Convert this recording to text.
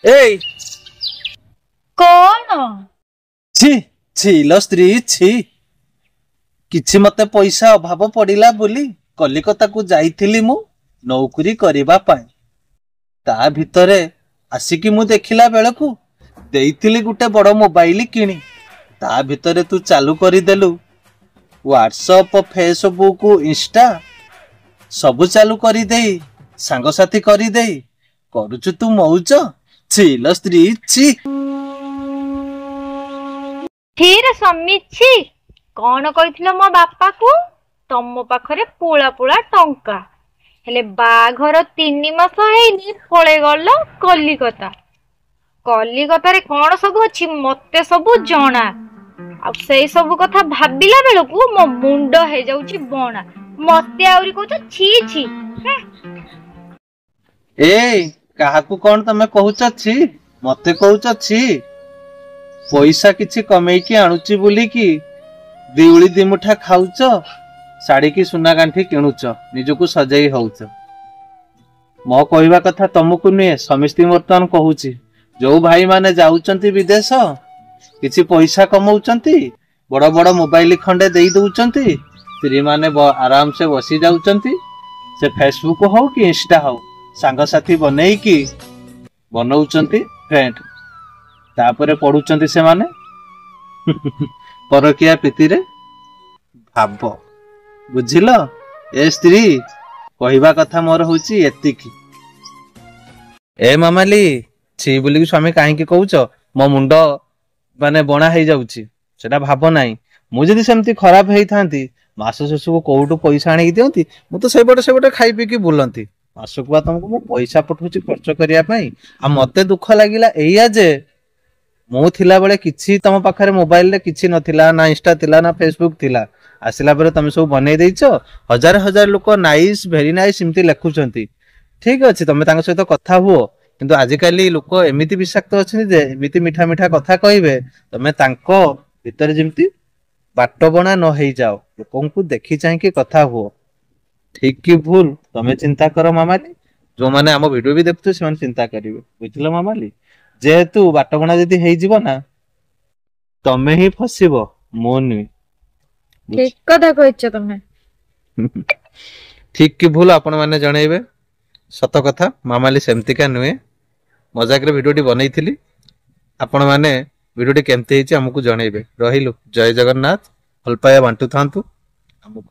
एई कौन छी छी लो स्त्री छी किछि मते पैसा अभाव पड़िला बोली कलिकता को जाइथिली मु नौकरी करिबा पाए ता भितरे आसिकी मु देखिला बेलकू देइथिली गुटे बड़ मोबाइल किनी ता भितरे तू चालू करिदेलु व्हाट्सएप फेसबुक इंस्टा सबु चालू करी देई सांगसाथी करी देई करूचु तू मौज छिल स्त्री छी फिर समीछि कौन कहिथिलो मो बापा को तम पाखरे पुळा पुळा टंका हेले बाघर 3 मास हेइनी पळे गल्लो कलिकता कलिकता रे कौन सब अछि मते सब जणा आ सेई सब कथा भाबिला बेलकू मो मुंड हे जाउची बणा मते आउरी कहू छी छी ए काहाकू कौन तमे कहूच छी मते कहूच छी पैसा किछि कमेइकी आणुची बोली कि दिउली दिमुठा खाउच साड़ी की सुना गांठी किणुच निजको सजाई होउच मो कहवा कथा तुमको नुहे समिस्ती वर्तमान कहूची जो भाई माने जाउचंती विदेश किछि पैसा कमाउचंती बड़ बड़ मोबाइल खंडे देई दउचंती स्त्री माने आराम से बसी जाउचंती से फेसबुक हो कि इंस्टा हो सांगसाथी बनेई कि बनौचंती फ्रेंड तापरे पढुचंती से माने परकिया प्रीति रे भाव बुझिल ए स्त्री कहवा कथा मोर होची एतिकी ए मामाली छी बोली स्वामी काहे की कहउछ मो मुंड माने बणा हे जाउची सेटा भाव नाही मु जदी सेमती खराब हेई थांती मास शेष को कोउटू पैसा आनी दियंती मु तो सेबटे खाई पी की बुलंती मासक बा तुमको मु पैसा पठौची खर्च करिया पई आ मते दुख लागिला एया जे मु थिला बेले किछि तम पाखरे मोबाइल रे किछि नथिला ना इंस्टा थिला ना फेसबुक थिला आसिला बेले तमे सब बनै दैछो हजार हजार लोक नाइस वेरी नाइस इमती लेखुचंती ठीक अछि तमे तांग सहित कथा हुओ किंतु आजिकाली लोक एमिति विषाक्त अछि जे एमिति मीठा मीठा कथा कहिबे तमे तांको भीतर जिमती बाट बणा न हेई जाओ लोकन को देखि चाहि के कथा हुओ ठीक की भूल तमे चिंता करो मामाली जो माने हम वीडियो भी देखतो से चिंता करिवे बुझिलो मामाली जेहेतु बाट बणा जदी हेई जीवो ना तमे ही फसिबो मो नुई ठीक कथा कहछ तमे ठीक की भूल आपण माने जणैबे सत कथा मामाली सेमतिका नुए मजाक रे वीडियो टी बनैथिली आपण माने वीडियो टी केमते हेची हमकु जणैबे रहिलु जय जगन्नाथ हलपाया बांटू थांतु हमकु